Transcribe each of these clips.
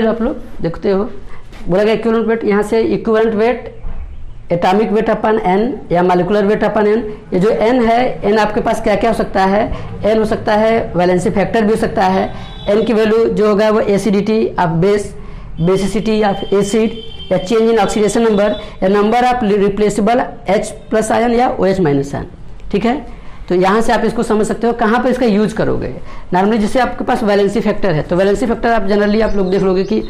आप लोग देखते हो बोला गया इक्विवेलेंट वेट, यहाँ से इक्विवेलेंट वेट एटॉमिक वेट अपन एन या मॉलिक्यूलर वेट अपन एन। ये जो एन है, एन आपके पास क्या क्या हो सकता है, एन हो सकता है वैलेंसी फैक्टर भी हो सकता है। एन की वैल्यू जो होगा वो acidity of base, basicity of acid, या चेंज इन ऑक्सीडेशन नंबर, या number of replaceable H+ ion या OH- आयन। ठीक है, तो यहाँ से आप इसको समझ सकते हो कहाँ पर इसका यूज करोगे। नॉर्मली जैसे आपके पास वैलेंसी फैक्टर है, तो वैलेंसी फैक्टर आप जनरली आप लोग देख लोगे कि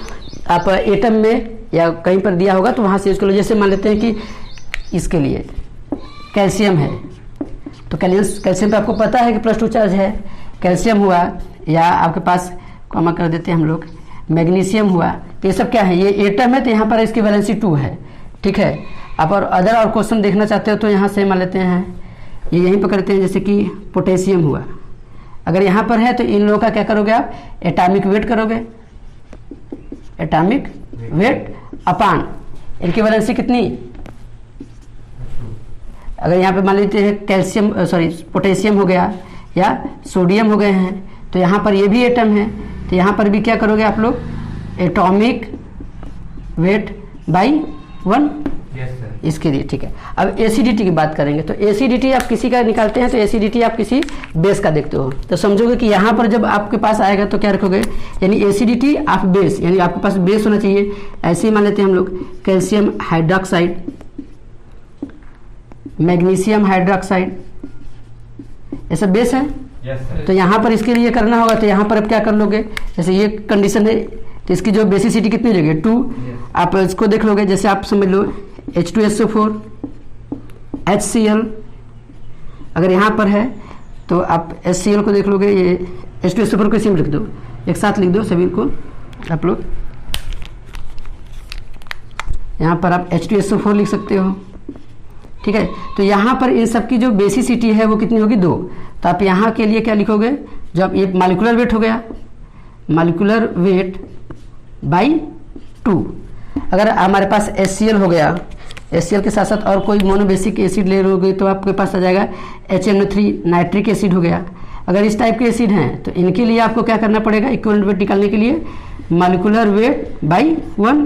आप एटम में या कहीं पर दिया होगा तो वहाँ से इसको, जैसे मान लेते हैं कि इसके लिए कैल्शियम है, तो कैल्शियम पे आपको पता है कि +2 चार्ज है, कैल्शियम हुआ, या आपके पास कॉमा कर देते हैं हम लोग मैग्नीशियम हुआ, तो ये सब क्या है, ये एटम है तो यहाँ पर इसकी वैलेंसी 2 है। ठीक है, आप और अदर और क्वेश्चन देखना चाहते हो तो यहाँ से मान लेते हैं, ये यहीं पर करते हैं, जैसे कि पोटेशियम हुआ, अगर यहाँ पर है तो इन लोगों का क्या करोगे आप, एटॉमिक वेट करोगे, एटॉमिक वेट अपान इनकी वैलेंसी कितनी। अगर यहाँ पे मान लेते हैं कैल्शियम पोटेशियम हो गया या सोडियम हो गए हैं, तो यहाँ पर ये भी एटम है, तो यहाँ पर भी क्या करोगे आप लोग, एटॉमिक वेट बाई 1 इसके लिए। ठीक है, अब एसिडिटी की बात करेंगे, तो एसिडिटी आप किसी का निकालते हैं तो एसिडिटी आप किसी बेस का देखते हो, तो समझोगे कि यहाँ पर जब आपके पास आएगा तो क्या रखोगे, यानी एसिडिटी ऑफ बेस, यानी आपके पास बेस होना चाहिए। ऐसे ही मान लेते हैं हम लोग कैल्शियम हाइड्रोक्साइड, मैग्नीशियम हाइड्रोक्साइड, ये सब बेस है। तो यहाँ पर इसके लिए करना होगा, तो यहाँ पर आप क्या कर लोगे, जैसे ये कंडीशन है तो इसकी जो बेसिसिटी कितनी हो जाएगी 2, आप इसको देख लोगे, जैसे आप समझ लो H2SO4 HCl, अगर यहाँ पर है तो आप HCl को देख लोगे, ये H2SO4 को इसी में लिख दो, एक साथ लिख दो सभी को आप लोग, यहाँ पर आप H2SO4 लिख सकते हो। ठीक है, तो यहाँ पर इन सब की जो बेसिसिटी है वो कितनी होगी 2, तो आप यहाँ के लिए क्या लिखोगे, जब ये मॉलिक्यूलर वेट हो गया, मॉलिक्यूलर वेट बाई 2। अगर हमारे पास HCl हो गया, HCl के साथ साथ और कोई मोनोबेसिक एसिड ले लोगे तो आपके पास आ जाएगा HNO3 नाइट्रिक एसिड हो गया। अगर इस टाइप के एसिड हैं तो इनके लिए आपको क्या करना पड़ेगा, इक्विवेलेंट वेट निकालने के लिए मॉलिक्यूलर वेट बाई 1।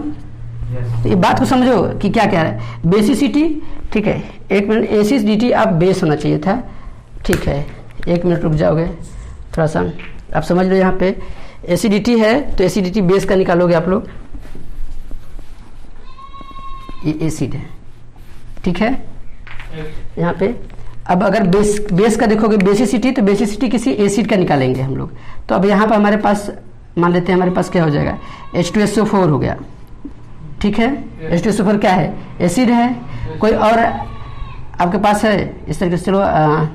तो ये बात को समझो कि क्या क्या है, बेसिसिटी। ठीक है, 1 मिनट, एसिडिटी आप बेस होना चाहिए था। ठीक है, 1 मिनट रुक जाओगे थोड़ा सा, आप समझ लो यहाँ पे एसिडिटी है तो एसिडिटी बेस का निकालोगे आप लोग, ये एसिड है। ठीक है, यहाँ पे अब अगर बेस का देखोगे बेसिसिटी, तो बेसिसिटी किसी एसिड का निकालेंगे हम लोग। तो अब यहाँ पर हमारे पास मान लेते हैं हमारे पास क्या हो जाएगा, H2SO4 हो गया। ठीक है, H2SO4 क्या है, एसिड है। कोई और आपके पास है इस तरीके से, चलो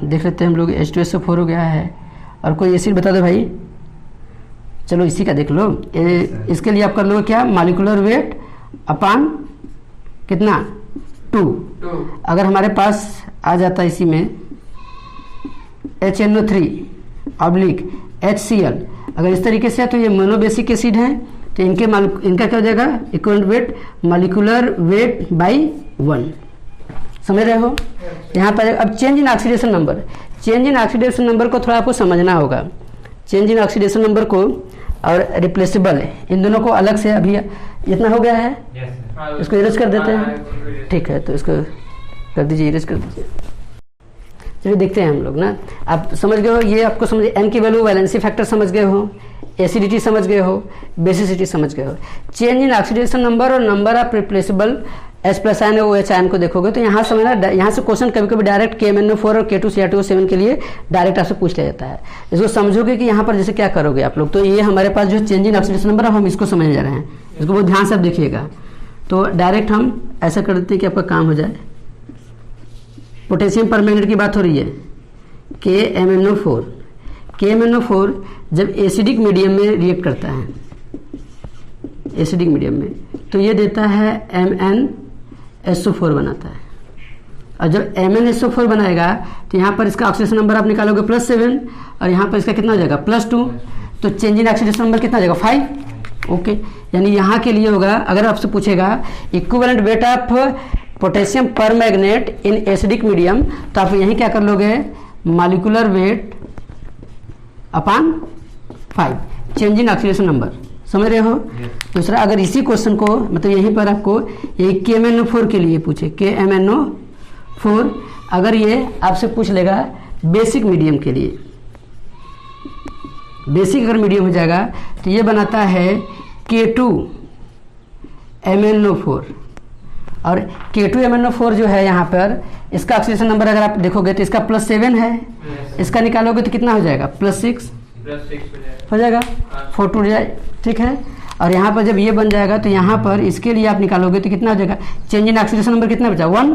देख लेते हैं हम लोग, H2SO4 हो गया है, और कोई एसिड बता दो भाई, चलो इसी का देख लो। इसके लिए आप कर लो क्या, मॉलिक्यूलर वेट अपान कितना 2। अगर हमारे पास आ जाता इसी में HNO3 ऑब्लिक HCl, अगर इस तरीके से है तो ये मोनोबेसिक एसिड है, तो इनका क्या हो जाएगा, equivalent wait molecular weight by 1। समझ रहे हो यहाँ पर। अब change in oxidation number, change in oxidation number को थोड़ा आपको समझना होगा। चेंज इन ऑक्सीडेशन नंबर को और रिप्लेसेबल है, इन दोनों को अलग से, अभी इतना हो गया है, इसको इरेज कर देते हैं। ठीक है, तो इसको कर दीजिए, इरेज कर दीजिए। चलिए देखते हैं हम लोग ना, आप समझ गए हो, ये आपको समझ, एन की वैल्यू वैलेंसी फैक्टर समझ गए हो, एसिडिटी समझ गए हो, बेसिसिटी समझ गए हो। चेंज इन ऑक्सीडेशन नंबर और number of replaceable H+ ion और OH आयन को देखोगे तो यहाँ समझना, यहाँ से क्वेश्चन कभी कभी डायरेक्ट KMnO4 और K2Cr2O7 के लिए डायरेक्ट आपसे पूछ लिया जाता है। इसको समझोगे कि यहाँ पर जैसे क्या करोगे आप लोग, तो ये हमारे पास जो चेंज इन ऑक्सीडेशन नंबर, अब हम इसको समझने जा रहे हैं, इसको बहुत ध्यान से आप देखिएगा। तो डायरेक्ट हम ऐसा कर देते हैं कि आपका काम हो जाए। पोटेशियम परमैंगनेट की बात हो रही है, KMnO4। KMnO4 जब एसिडिक मीडियम में रिएक्ट करता है, एसिडिक मीडियम में, तो ये देता है MnSO4 बनाता है। और जब MnSO4 बनाएगा तो यहाँ पर इसका ऑक्सीडेशन नंबर आप निकालोगे +7, और यहाँ पर इसका कितना हो जाएगा +2, तो चेंज इन ऑक्सीडेशन नंबर कितना हो जाएगा 5। ओके, यानी यहाँ के लिए होगा, अगर आपसे पूछेगा equivalent weight of potassium permanganate in acidic medium, तो आप यहीं क्या कर लोगे, molecular weight upon 5, change in oxidation number. समझ रहे हो। दूसरा, अगर इसी क्वेश्चन को मतलब यहीं पर आपको ये KMnO4 के लिए पूछे, KMnO4 अगर ये आपसे पूछ लेगा बेसिक मीडियम के लिए, बेसिक अगर मीडियम हो जाएगा तो ये बनाता है K2MnO4 और K2MnO4 जो है यहाँ पर इसका ऑक्सीडेशन नंबर अगर आप देखोगे तो इसका +7 है, इसका निकालोगे तो कितना हो जाएगा +6 हो जाएगा, 4 टूट जाए, ठीक है। और यहाँ पर जब ये बन जाएगा तो यहाँ पर इसके लिए आप निकालोगे तो कितना हो जाएगा, चेंज इन ऑक्सीडेशन नंबर कितना बचा 1,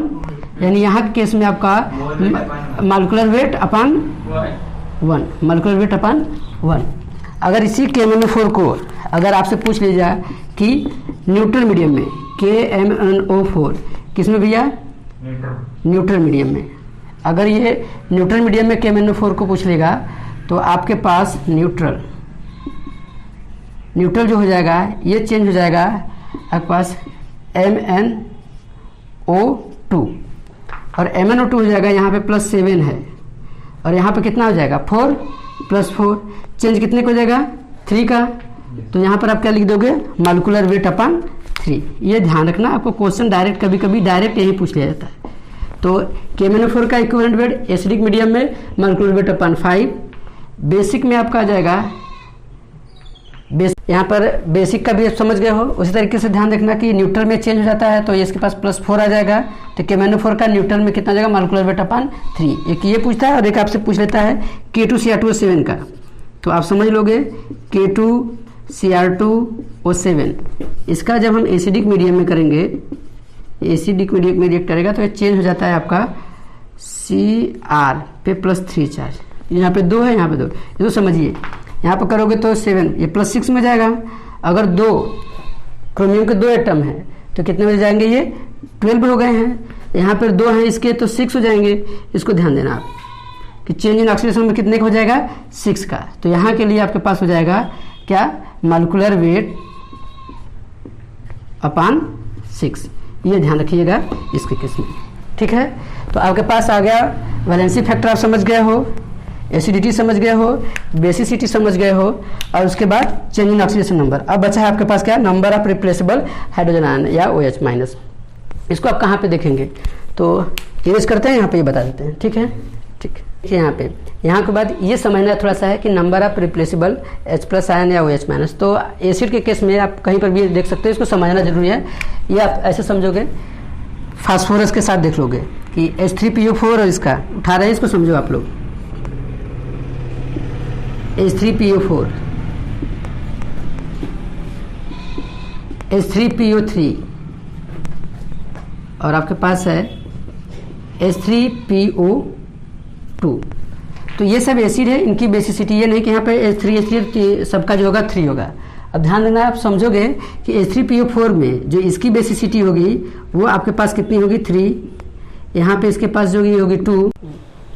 यानी यहाँ के केस में आपका molecular weight upon 1, molecular weight upon 1। अगर इसी KMnO4 को अगर आपसे पूछ लीजिए कि न्यूट्रल मीडियम में KMnO4 किस में भैया, न्यूट्रल मीडियम में, अगर ये न्यूट्रल मीडियम में KMnO4 को पूछ लेगा तो आपके पास न्यूट्रल जो हो जाएगा ये चेंज हो जाएगा आपके पास MnO2 और MnO2 हो जाएगा यहाँ पे +7 है और यहाँ पे कितना हो जाएगा 4 + 4, चेंज कितने को हो जाएगा 3 का, तो यहाँ पर आप क्या लिख दोगे मॉलिक्यूलर वेट अपॉन 3। ये ध्यान रखना, आपको क्वेश्चन डायरेक्ट कभी कभी डायरेक्ट यही पूछ लिया जाता है। तो KMnO4 का इक्विवेलेंट वेट एसिडिक मीडियम में मॉलिक्यूलर वेट अपॉन 5, बेसिक में आपका आ जाएगा यहाँ पर बेसिक का भी आप समझ गए हो। उसी तरीके से ध्यान रखना कि न्यूट्रल में चेंज हो जाता है तो ये इसके पास +4 आ जाएगा, तो KMnO4 का न्यूट्रल में कितना जाएगा मॉलिक्यूलर वेट अपॉन 3। एक ये पूछता है और एक आपसे पूछ लेता है K2Cr2O7 का, तो आप समझ लोगे K2Cr2O7 इसका जब हम एसिडिक मीडियम में करेंगे, एसिडिक मीडियम में रिएक्ट करेगा तो ये चेंज हो जाता है आपका Cr पे +3 चार्ज, यहाँ पे 2 है यहाँ पे 2, ये तो समझिए। यहाँ पर करोगे तो 7 ये +6 में जाएगा। अगर 2 क्रोमियम के 2 एटम है तो कितने में जाएंगे, ये 12 हो गए हैं। यहाँ पर 2 हैं इसके तो 6 हो जाएंगे। इसको ध्यान देना आप कि चेंज इन ऑक्सीडेशन में कितने का हो जाएगा 6 का, तो यहाँ के लिए आपके पास हो जाएगा क्या मॉलिक्यूलर वेट अपॉन 6। ये ध्यान रखिएगा इसके केस में, ठीक है। तो आपके पास आ गया वैलेंसी फैक्टर, आप समझ गए हो, एसिडिटी समझ गए हो, बेसिसिटी समझ गए हो, और उसके बाद चेंज इन ऑक्सीडेशन नंबर। अब बचा है आपके पास क्या, number of replaceable hydrogen ion या OH-। इसको आप कहाँ पे देखेंगे, तो इरेज करते हैं, यहाँ पे ये बता देते हैं, ठीक है। ठीक है, यहाँ के बाद ये समझना थोड़ा सा है कि number of replaceable H+ ion या OH-। तो एसिड के केस में आप कहीं पर भी देख सकते हो, इसको समझना जरूरी है। ये आप ऐसे समझोगे, फास्फोरस के साथ देख लोगे कि H3PO4 और इसका उठा रहे हैं, इसको समझो आप लोग, H3PO4 H3PO3 और आपके पास है H3PO2। तो ये सब एसिड है, इनकी बेसिसिटी ये नहीं कि यहाँ पे H3 सबका जो होगा 3 होगा। अब ध्यान देना, आप समझोगे कि H3PO4 में जो इसकी बेसिसिटी होगी वो आपके पास कितनी होगी 3, यहाँ पे इसके पास जो होगी 2,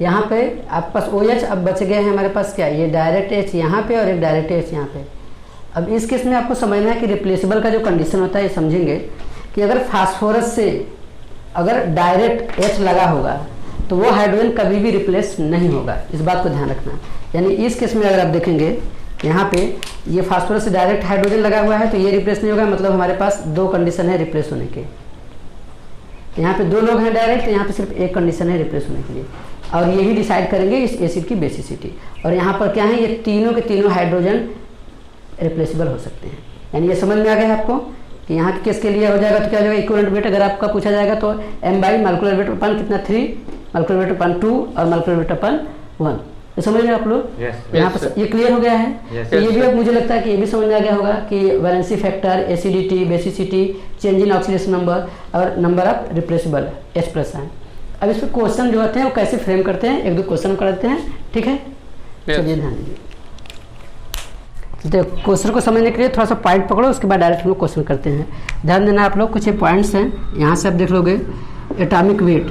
यहाँ पे आपके पास OH। अब बच गए हैं हमारे पास क्या, ये डायरेक्ट H यहाँ पे और एक डायरेक्ट H यहाँ पे। अब इस केस में आपको समझना है कि रिप्लेसेबल का जो कंडीशन होता है ये समझेंगे कि अगर फास्फोरस से अगर डायरेक्ट H लगा होगा तो वो हाइड्रोजन कभी भी रिप्लेस नहीं होगा, इस बात को ध्यान रखना। यानी इस केस में अगर आप देखेंगे यहाँ पे ये फास्फोरस से डायरेक्ट हाइड्रोजन लगा हुआ है तो ये रिप्लेस नहीं होगा, मतलब हमारे पास 2 कंडीशन है रिप्लेस होने के। यहाँ पे 2 लोग हैं डायरेक्ट, यहाँ पे सिर्फ एक कंडीशन है रिप्लेस होने के लिए, और यही डिसाइड करेंगे इस एसिड की बेसिसिटी। और यहाँ पर क्या है, ये तीनों के तीनों हाइड्रोजन रिप्लेसेबल हो सकते हैं। यानी ये समझ में आ गया है आपको कि यहाँ के केस के लिए हो जाएगा तो क्या हो जाएगा, इक्विवेलेंट वेट अगर आपका पूछा जाएगा तो M/, मॉलिक्यूलर वेट अपन कितना 3, मॉलिक्यूलर वेट अपन 2 और मॉलिक्यूलर वेट अपन 1। तो समझ रहे आप लोग, यहाँ पर ये क्लियर हो गया है। तो ये भी अब मुझे लगता है कि ये भी समझ में आ गया होगा कि valency factor, acidity, basicity, change in oxidation number और number of replaceable H+ ion. अब इस पर क्वेश्चन जो होते हैं वो कैसे फ्रेम करते हैं, 1-2 क्वेश्चन करते हैं, ठीक है। चलिए ध्यान दीजिए, तो क्वेश्चन को समझने के लिए थोड़ा सा पॉइंट पकड़ो, उसके बाद डायरेक्ट हम लोग क्वेश्चन करते हैं। ध्यान देना आप लोग, कुछ ये पॉइंट्स हैं, यहाँ से आप देख लोगे। Atomic weight,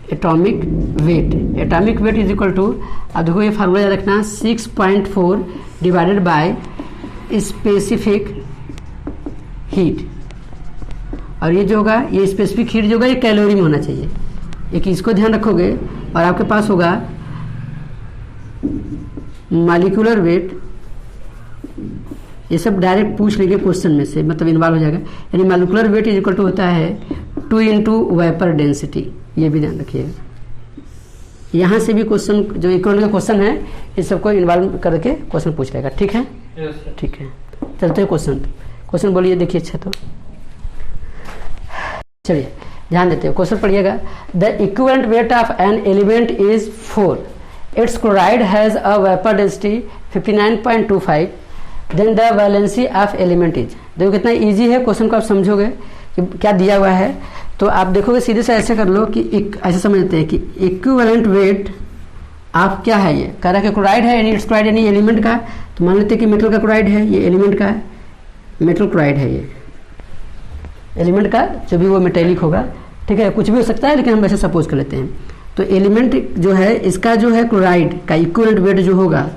atomic weight is equal to, अब देखो ये फार्मूला याद रखना, 6.4 डिवाइडेड बाय स्पेसिफिक हीट। और ये जो होगा, ये स्पेसिफिक हीट जो होगा ये कैलोरी में होना चाहिए, एक इसको ध्यान रखोगे। और आपके पास होगा मॉलिक्यूलर वेट ये सब डायरेक्ट पूछ लेंगे क्वेश्चन में से, मतलब इन्वॉल्व हो जाएगा। यानी molecular weight is equal to होता है 2 इंटू वेपर डेंसिटी, ये भी ध्यान रखिएगा। यहाँ से भी क्वेश्चन जो इक्वल का क्वेश्चन है इस सबको इन्वॉल्व करके क्वेश्चन पूछ लेगा। ठीक है, ठीक है, चलते हैं क्वेश्चन बोलिए, देखिए अच्छा तो चलिए ध्यान देते हैं, क्वेश्चन पढ़िएगा। The equivalent weight of an element is 4, its chloride has a vapour density 59.25, then the valency of element is. देखो कितना इजी है, क्वेश्चन को आप समझोगे कि क्या दिया हुआ है तो आप देखोगे सीधे से ऐसे कर लो कि ऐसे समझते हैं कि इक्विवेलेंट वेट आप क्या है, ये कह रहा है कि क्लोराइड है, यानी इट्स क्लोराइड यानी एलिमेंट का, तो मान लेते हैं कि मेटल का क्लोराइड है, ये एलिमेंट का है, मेटल क्लोराइड है, ये एलिमेंट का जो भी वो मेटेलिक होगा, ठीक है, कुछ भी हो सकता है लेकिन हम वैसे सपोज कर लेते हैं। तो एलिमेंट जो है इसका जो है क्लोराइड का इक्विवेलेंट वेट जो होगा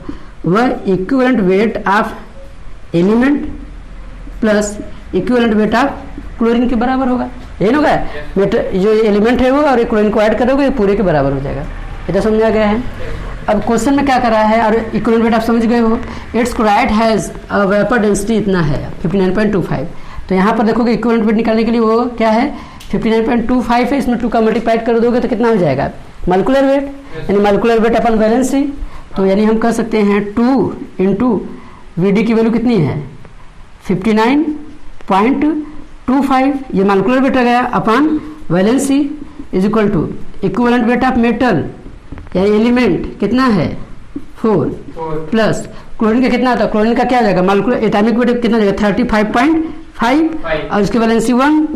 वह equivalent weight of element plus equivalent weight of chlorine के बराबर होगा। यही होगा, जो एलिमेंट है वो और क्लोरीन को ऐड करोगे ये पूरे के बराबर हो जाएगा। इतना समझा गया है। अब क्वेश्चन में क्या करा है और इक्विवेलेंट वेट आप समझ गए हो, it's chloride has a vapour density इतना है 59.25। तो यहाँ पर देखोगे इक्विवेलेंट वेट निकालने के लिए वो क्या है 59.25 है, इसमें 2 का मल्टीप्लाइड कर दोगे तो कितना हो जाएगा मॉलिक्यूलर वेट, यानी मॉलिक्यूलर वेट अपन वैलेंसी। तो यानी हम कह सकते हैं 2 इंटू वीडी की वैल्यू कितनी है 59.25, ये मॉलिक्यूलर वेट आ गया upon valency is equal to equivalent weight of metal यानी एलिमेंट कितना है 4 प्लस क्लोरीन का कितना आता है, क्लोरीन का क्या जाएगा मॉलिक्यूलर एटॉमिक वेट कितना जाएगा 35.5 और इसकी वैलेंसी 1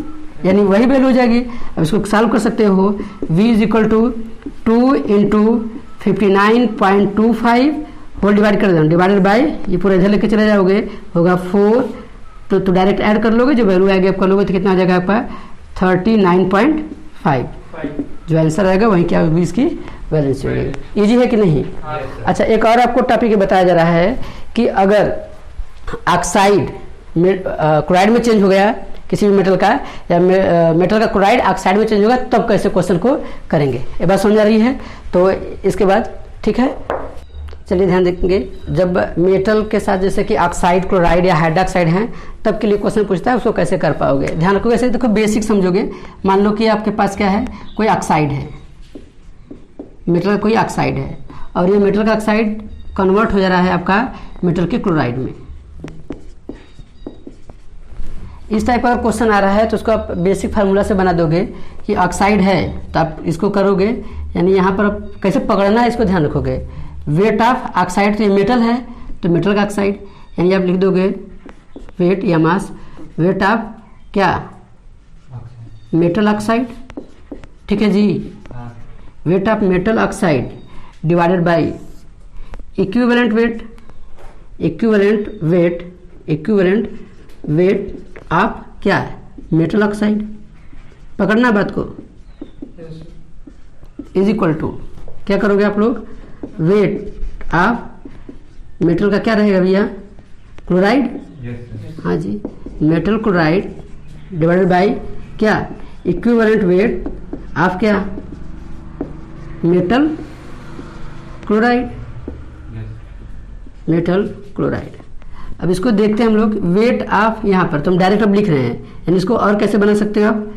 यानी वही वैल्यू हो जाएगी। अब इसको सॉल्व कर सकते हो, v is equal to 2 into 59.25 whole divide कर देना डिवाइडेड बाय ये पूरा इधर लेके चले जाओगे होगा 4, तो डायरेक्ट ऐड कर लोगे, जो वैल्यू आएगी आप कर लोगे तो कितना आ जाएगा आपका 39.5, जो आंसर आएगा वही क्या होगी इसकी वैलेंसी होगी। इजी है कि नहीं? अच्छा, एक और आपको टॉपिक बताया जा रहा है कि अगर ऑक्साइड क्लोराइड में चेंज हो गया किसी भी मेटल का या मेटल का क्लोराइड ऑक्साइड में चेंज होगा तब कैसे क्वेश्चन को करेंगे, ये बात समझ आ रही है। तो इसके बाद ठीक है, चलिए ध्यान देंगे, जब मेटल के साथ जैसे कि ऑक्साइड क्लोराइड या हाइड्रोक्साइड हैं तब के लिए क्वेश्चन पूछता है, उसको कैसे कर पाओगे। ध्यान रखो, ऐसे देखो बेसिक समझोगे। मान लो कि आपके पास क्या है, कोई ऑक्साइड है, मेटल का कोई ऑक्साइड है और ये मेटल का ऑक्साइड कन्वर्ट हो जा रहा है आपका मेटल के क्लोराइड में। इस टाइप का क्वेश्चन आ रहा है तो उसको आप बेसिक फार्मूला से बना दोगे कि ऑक्साइड है तो आप इसको करोगे, यानी यहाँ पर आप कैसे पकड़ना है इसको ध्यान रखोगे। वेट ऑफ ऑक्साइड, तो ये मेटल है तो मेटल का ऑक्साइड, यानी आप लिख दोगे वेट या मास, वेट ऑफ क्या मेटल ऑक्साइड, ठीक है जी, weight of metal oxide divided by equivalent weight, equivalent weight of क्या है मेटल ऑक्साइड, पकड़ना बात को, इज इक्वल टू क्या करोगे आप लोग, वेट ऑफ मेटल का क्या रहेगा भैया क्लोराइड, हाँ जी, मेटल क्लोराइड डिवाइडेड बाय क्या इक्विवेलेंट वेट ऑफ क्या मेटल क्लोराइड, मेटल क्लोराइड। अब इसको देखते हैं हम लोग, वेट ऑफ यहाँ पर तो हम डायरेक्ट अब लिख रहे हैं, यानी इसको और कैसे बना सकते हो आप,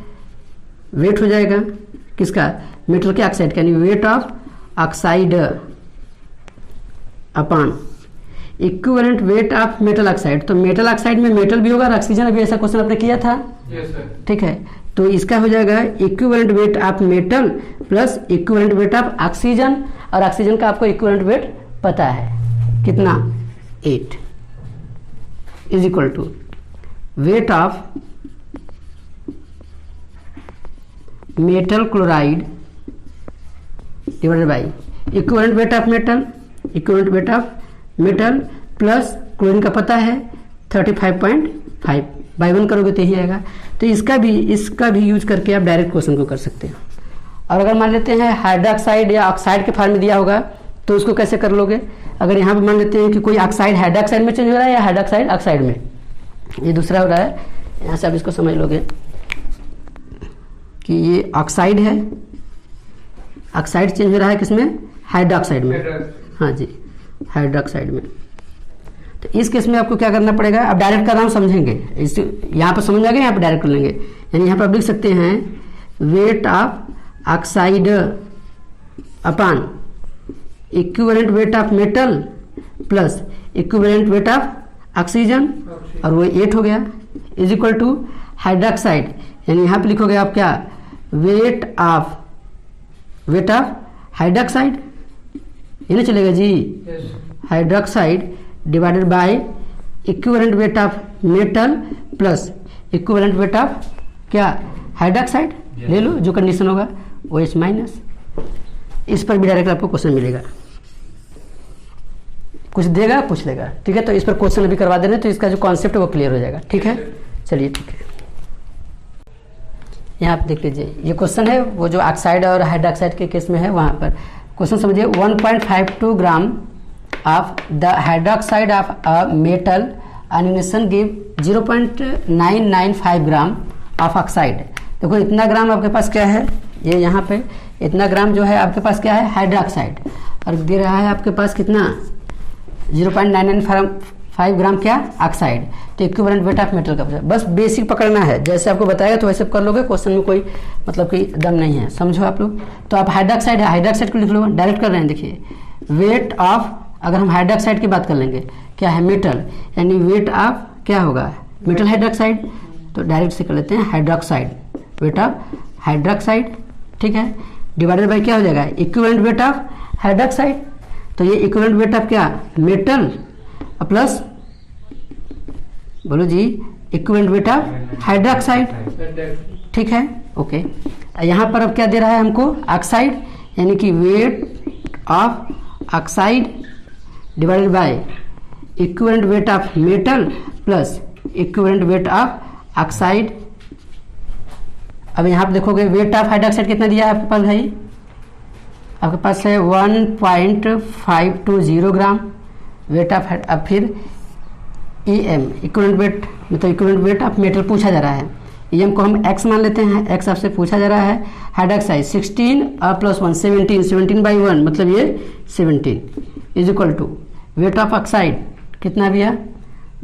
वेट हो जाएगा किसका मेटल के ऑक्साइड का, यानी wait of oxide upon equivalent weight of metal oxide. तो मेटल ऑक्साइड में मेटल भी होगा और ऑक्सीजन भी, ऐसा क्वेश्चन आपने किया था, ठीक है। तो इसका हो जाएगा equivalent weight of metal plus equivalent weight of oxygen, और ऑक्सीजन का आपको इक्विवेलेंट वेट पता है कितना 8 is equal to weight of metal chloride divided by equivalent weight of metal, equivalent weight of metal plus chlorine का पता है 35.5 bye 1 करोगे तो यही आएगा। तो इसका भी यूज करके आप डायरेक्ट क्वेश्चन को कर सकते हो। और अगर मान लेते हैं हाइड्रोक्साइड या ऑक्साइड के फॉर्म में दिया होगा तो उसको कैसे कर लोगे, अगर यहाँ पे मान लेते हैं कि कोई ऑक्साइड हाइड्रोक्साइड में चेंज हो रहा है या हाइड्रोक्साइड ऑक्साइड में, ये दूसरा हो रहा है, यहाँ से आप इसको समझ लोगे कि ये ऑक्साइड है, ऑक्साइड चेंज हो रहा है किसमें हाइड्रोक्साइड में, हाँ जी हाइड्रोक्साइड में। तो इस केस में आपको क्या करना पड़ेगा, अब डायरेक्ट कर रहा हूँ समझेंगे, इस यहाँ पर समझ आ गया, यहाँ पर डायरेक्ट कर लेंगे। यानी यहाँ पर आप लिख सकते हैं wait of oxide upon equivalent weight of metal plus equivalent weight of oxygen, और वो 8 हो गया, इज इक्वल टू हाइड्रोक्साइड, यानी यहाँ पे लिखोगे आप क्या, वेट ऑफ हाइड्रोक्साइड, ये ना चलेगा जी, hydroxide divided by equivalent weight of metal plus equivalent weight of क्या, हाइड्रोक्साइड, ले लो जो कंडीशन होगा वो H माइनस। इस पर भी डायरेक्ट आपको क्वेश्चन मिलेगा, कुछ देगा पूछ लेगा, ठीक है। तो इस पर क्वेश्चन अभी करवा देना, तो इसका जो कॉन्सेप्ट है वो क्लियर हो जाएगा, ठीक है। चलिए ठीक है, यहाँ पे देख लीजिए, ये क्वेश्चन है वो जो ऑक्साइड और हाइड्रोक्साइड के केस में है, वहाँ पर क्वेश्चन समझिए। 1.52 gram of the hydroxide of a metal animation give 0.995 gram of oxide. देखो इतना ग्राम आपके पास क्या है, ये यहाँ पे इतना ग्राम जो है आपके पास क्या है, हाइड्रोक्साइड, और दे रहा है आपके पास कितना, 0.995 ग्राम क्या, ऑक्साइड। तो इक्विवेलेंट वेट ऑफ मेटल का बस बेसिक पकड़ना है, जैसे आपको बताएगा तो वैसे कर लोगे, क्वेश्चन में कोई मतलब कि दम नहीं है, समझो आप लोग। तो आप हाइड्रोक्साइड है, हाइड्रोक्साइड को लिख लो, डायरेक्ट कर रहे हैं। देखिए वेट ऑफ, अगर हम हाइड्रोक्साइड की बात कर लेंगे, क्या है, मेटल, यानी वेट ऑफ क्या होगा, मेटल हाइड्रोक्साइड, तो डायरेक्ट से कर लेते हैं हाइड्रोक्साइड, वेट ऑफ हाइड्रोक्साइड, ठीक है, डिवाइडेड बाय क्या हो जाएगा, इक्विवेलेंट वेट ऑफ हाइड्रोक्साइड। तो ये इक्विवेलेंट वेट ऑफ क्या, मेटल प्लस, बोलो जी, इक्विवेलेंट वेट ऑफ हाइड्रोक्साइड, ठीक है, ओके। यहाँ पर अब क्या दे रहा है हमको, ऑक्साइड, यानी कि wait of oxide divided by equivalent weight of metal plus equivalent weight of oxide. अब यहाँ पर देखोगे वेट ऑफ हाइड्रोक्साइड कितना दिया है आपके पास भाई, आपके पास है 1.520 ग्राम वेट ऑफ, अब फिर EM इक्विवेलेंट वेट, मतलब इक्विवेलेंट वेट ऑफ मेटल पूछा जा रहा है, EM को हम X मान लेते हैं, X आपसे पूछा जा रहा है, हाइड्रोक्साइड 16 प्लस 1 17, 17/1 मतलब ये 17 is equal to weight of oxide कितना भैया,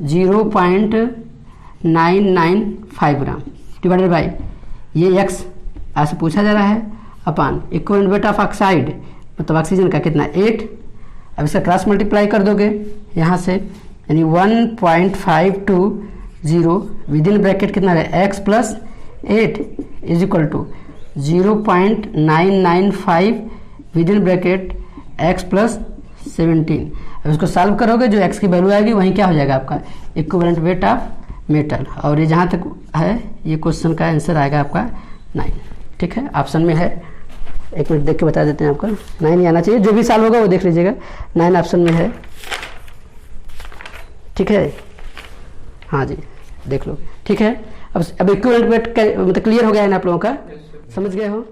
0.995 ग्राम डिवाइडेड बाई ये X ऐसे पूछा जा रहा है upon equivalent weight of oxide मतलब ऑक्सीजन का कितना 8। अब इसका क्रॉस मल्टीप्लाई कर दोगे यहाँ से, यानी 1.520 विद इन ब्रैकेट कितना है x plus 8 is equal to 0.995 within bracket x plus 17। अब इसको सॉल्व करोगे जो x की वैल्यू आएगी वहीं क्या हो जाएगा आपका इक्विवेलेंट वेट ऑफ मेटल, और ये जहाँ तक है ये क्वेश्चन का आंसर आएगा आपका 9, ठीक है। ऑप्शन में है, एक मिनट देख के बता देते हैं आपका, 9 ही आना चाहिए, जो भी साल होगा वो देख लीजिएगा, 9 ऑप्शन में है, ठीक है, हाँ जी देख लो, ठीक है। अब इक्विवेलेंट वेट मतलब क्लियर हो गया है ना आप लोगों का, समझ गए हो।